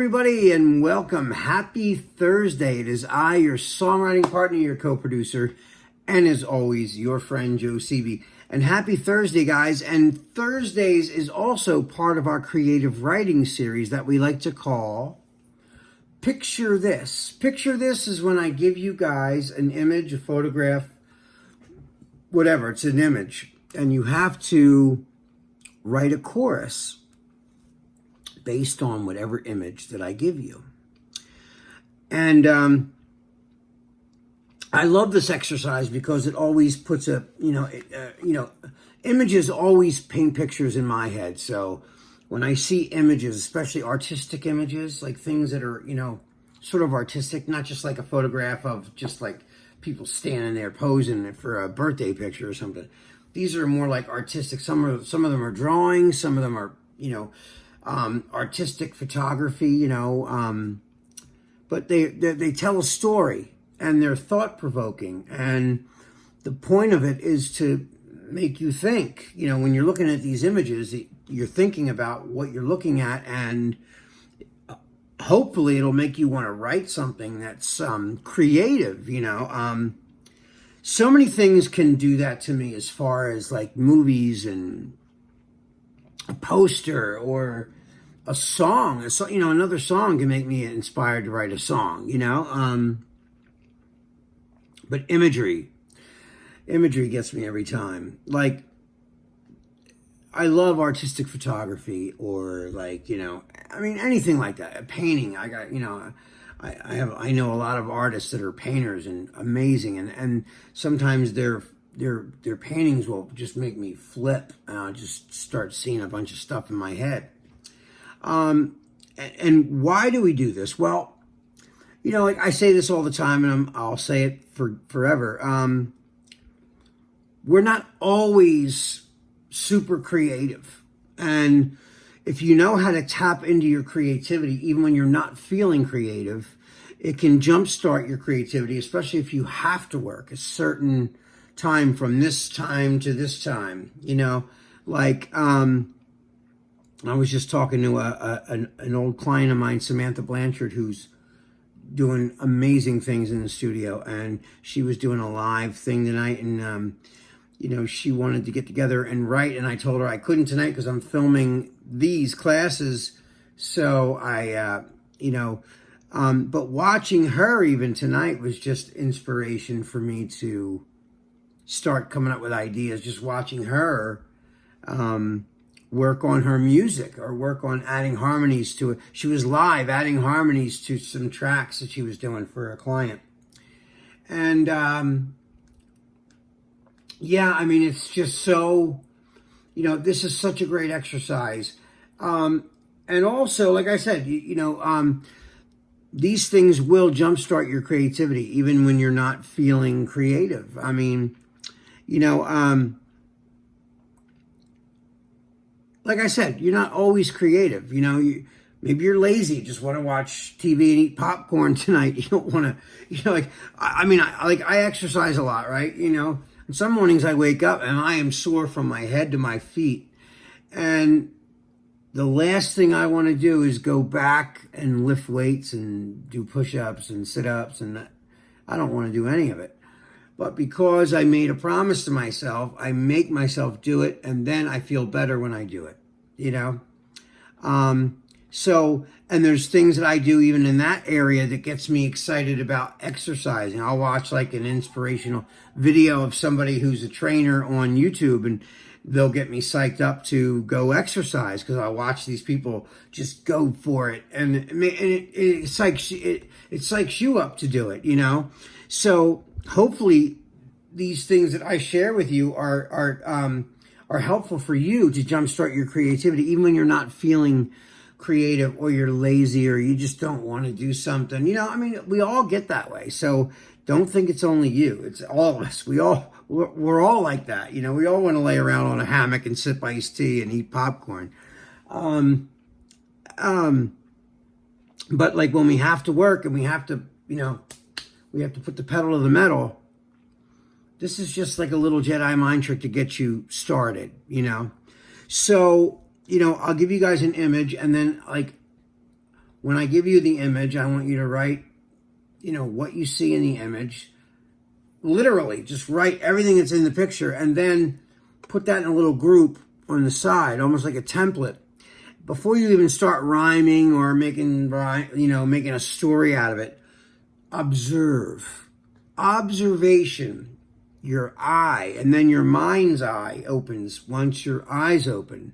everybody, and welcome. Happy Thursday. It is I, your songwriting partner, your co-producer, and as always, your friend Joe Seavey. And happy Thursday, guys. And Thursdays is also part of our creative writing series that we like to call Picture This. Picture This is when I give you guys an image, a photograph, whatever, it's an image, and you have to write a chorus based on whatever image that I give you. And I love this exercise because it always puts images always paint pictures in my head. So when I see images, especially artistic images, like things that are, sort of artistic, not just like a photograph of just like people standing there posing for a birthday picture or something. These are more like artistic. Some of them are drawings, some of them are, artistic photography, but they tell a story and they're thought-provoking. And the point of it is to make you think. When you're looking at these images, you're thinking about what you're looking at, and hopefully it'll make you want to write something that's creative, So many things can do that to me, as far as like movies and a poster or a song. Another song can make me inspired to write a song, But imagery gets me every time. Like, I love artistic photography, or anything like that. A painting. I know a lot of artists that are painters and amazing, and sometimes their paintings will just make me flip, and I'll just start seeing a bunch of stuff in my head. And why do we do this? Well, I say this all the time, and I'll say it forever. We're not always super creative. And if you know how to tap into your creativity, even when you're not feeling creative, it can jumpstart your creativity, especially if you have to work a certain time from this time to this time, I was just talking to an old client of mine, Samantha Blanchard, who's doing amazing things in the studio, and she was doing a live thing tonight, and she wanted to get together and write, and I told her I couldn't tonight because I'm filming these classes. So but watching her even tonight was just inspiration for me to start coming up with ideas. Just watching her work on her music, or work on adding harmonies to it. She was live adding harmonies to some tracks that she was doing for a client. And it's just so, this is such a great exercise. And also, like I said, these things will jumpstart your creativity even when you're not feeling creative. Like I said, you're not always creative. Maybe you're lazy, just want to watch TV and eat popcorn tonight. You don't want to, I exercise a lot, right? And some mornings I wake up and I am sore from my head to my feet. And the last thing I want to do is go back and lift weights and do push-ups and sit-ups, and I don't want to do any of it. But because I made a promise to myself, I make myself do it, and then I feel better when I do it, and there's things that I do even in that area that gets me excited about exercising. I'll watch like an inspirational video of somebody who's a trainer on YouTube, and they'll get me psyched up to go exercise because I watch these people just go for it, and it psychs you up to do it, So hopefully these things that I share with you are helpful for you to jumpstart your creativity, even when you're not feeling creative, or you're lazy, or you just don't want to do something. We all get that way. So don't think it's only you. It's all of us. We're all like that. We all want to lay around on a hammock and sip iced tea and eat popcorn. But like when we have to work and we have to put the pedal to the metal, this is just like a little Jedi mind trick to get you started, So, I'll give you guys an image, and then like when I give you the image, I want you to write, what you see in the image. Literally, just write everything that's in the picture and then put that in a little group on the side, almost like a template. Before you even start rhyming or making a story out of it, observe. Observation, your eye, and then your mind's eye opens once your eyes open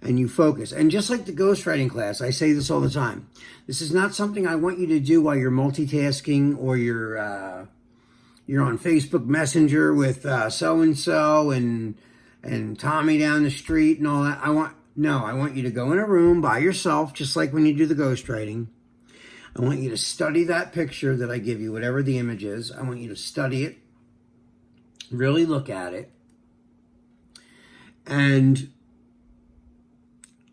and you focus. And just like the ghostwriting class, I say this all the time. This is not something I want you to do while you're multitasking or you're on Facebook Messenger with so-and-so and Tommy down the street and all that. I want you to go in a room by yourself, just like when you do the ghostwriting. I want you to study that picture that I give you, whatever the image is. I want you to study it, really look at it, and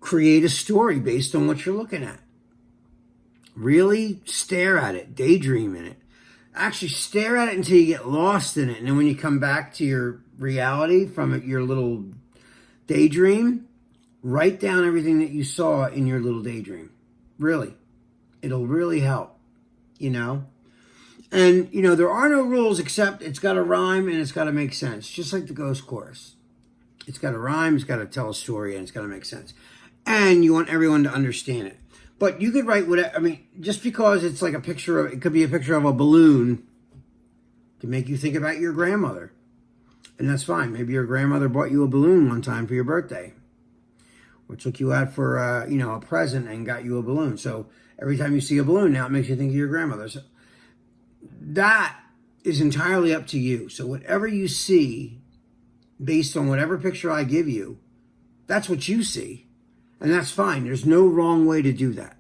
create a story based on what you're looking at. Really stare at it, daydream in it. Actually stare at it until you get lost in it. And then when you come back to your reality from your little daydream, write down everything that you saw in your little daydream. Really. It'll really help, And, there are no rules except it's got to rhyme and it's got to make sense. Just like the Ghost Chorus. It's got to rhyme, it's got to tell a story, and it's got to make sense. And you want everyone to understand it. But you could write whatever, just because it's like it could be a picture of a balloon to make you think about your grandmother. And that's fine. Maybe your grandmother bought you a balloon one time for your birthday. Or took you out for, a present and got you a balloon. So every time you see a balloon now, it makes you think of your grandmother. So that is entirely up to you. So whatever you see, based on whatever picture I give you, that's what you see. And that's fine. There's no wrong way to do that.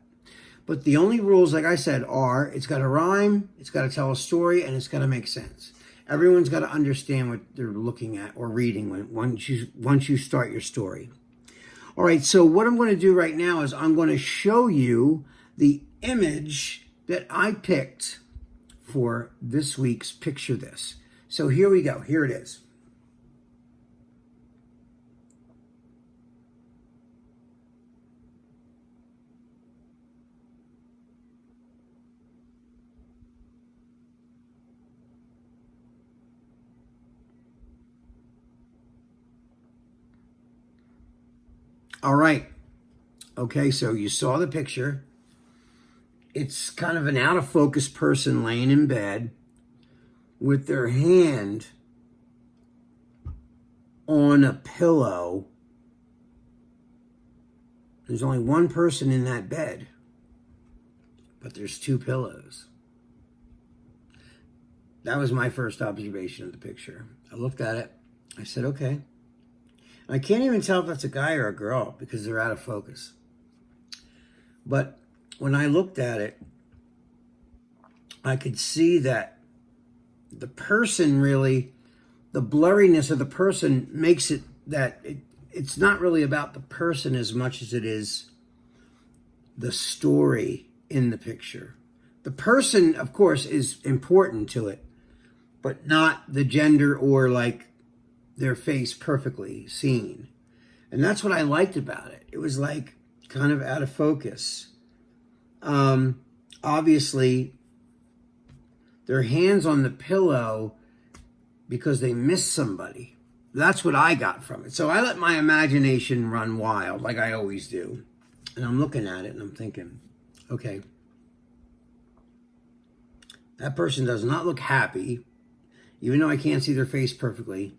But the only rules, like I said, are it's got to rhyme, it's got to tell a story, and it's got to make sense. Everyone's got to understand what they're looking at or reading once you start your story. All right, so what I'm going to do right now is I'm going to show you the image that I picked for this week's Picture This. So here we go. Here it is. All right. Okay, so you saw the picture. It's kind of an out of focus person laying in bed with their hand on a pillow. There's only one person in that bed, but there's two pillows. That was my first observation of the picture. I looked at it. I said, okay. I can't even tell if that's a guy or a girl because they're out of focus. But when I looked at it, I could see that the person really, the blurriness of the person makes it that it's not really about the person as much as it is the story in the picture. The person, of course, is important to it, but not the gender or like their face perfectly seen. And that's what I liked about it. It was like kind of out of focus. Obviously, their hands on the pillow because they missed somebody. That's what I got from it. So I let my imagination run wild like I always do. And I'm looking at it and I'm thinking, okay, that person does not look happy, even though I can't see their face perfectly.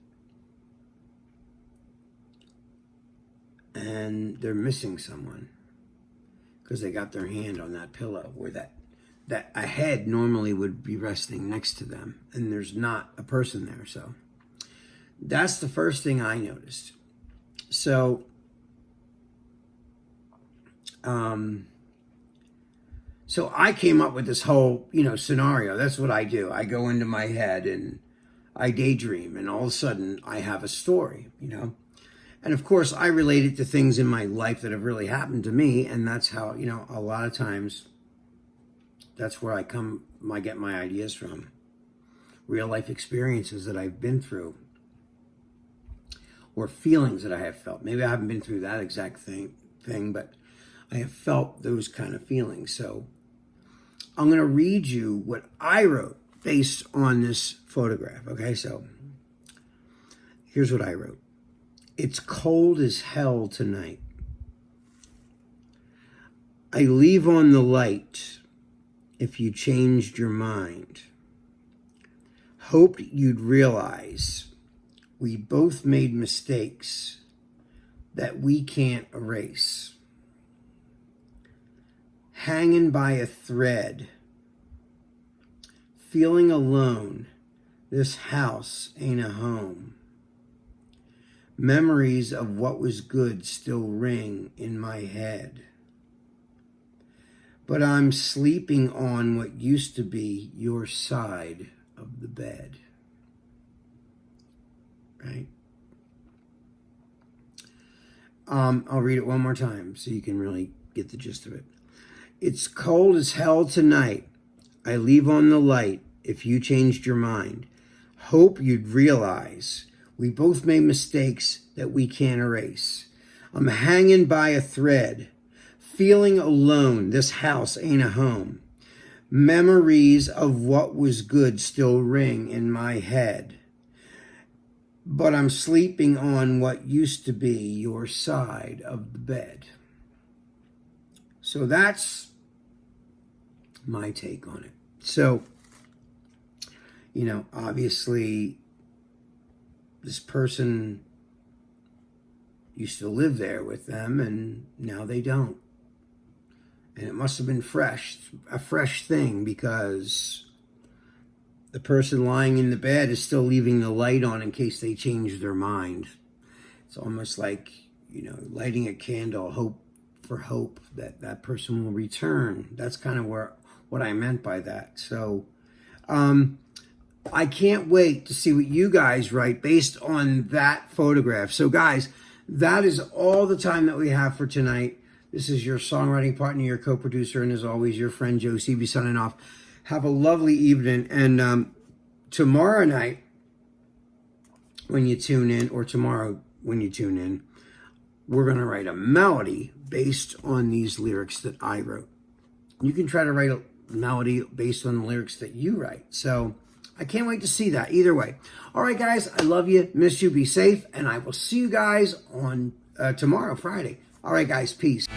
And they're missing someone because they got their hand on that pillow where that a head normally would be resting next to them, and there's not a person there. So that's the first thing I noticed. So so I came up with this whole scenario. That's what I do. I go into my head and I daydream, and all of a sudden I have a story. And of course, I relate it to things in my life that have really happened to me, and that's how, a lot of times, that's where I get my ideas from. Real life experiences that I've been through, or feelings that I have felt. Maybe I haven't been through that exact thing, but I have felt those kind of feelings. So I'm going to read you what I wrote based on this photograph. Okay, so here's what I wrote. It's cold as hell tonight. I leave on the light if you changed your mind. Hoped you'd realize we both made mistakes that we can't erase. Hanging by a thread, feeling alone, this house ain't a home. Memories of what was good still ring in my head. But I'm sleeping on what used to be your side of the bed. Right? I'll read it one more time so you can really get the gist of it. It's cold as hell tonight. I leave on the light if you changed your mind. Hope you'd realize we both made mistakes that we can't erase. I'm hanging by a thread, feeling alone. This house ain't a home. Memories of what was good still ring in my head. But I'm sleeping on what used to be your side of the bed. So that's my take on it. So, obviously, this person used to live there with them, and now they don't. And it must have been a fresh thing, because the person lying in the bed is still leaving the light on in case they change their mind. It's almost like, lighting a candle, hope that that person will return. That's kind of what I meant by that. So I can't wait to see what you guys write based on that photograph. So guys, that is all the time that we have for tonight. This is your songwriting partner, your co-producer, and as always, your friend Joe Seavey signing off. Have a lovely evening. And tomorrow night, when you tune in, or tomorrow when you tune in, we're going to write a melody based on these lyrics that I wrote. You can try to write a melody based on the lyrics that you write. So I can't wait to see that either way. All right, guys, I love you, miss you, be safe, and I will see you guys on tomorrow, Friday. All right, guys, peace.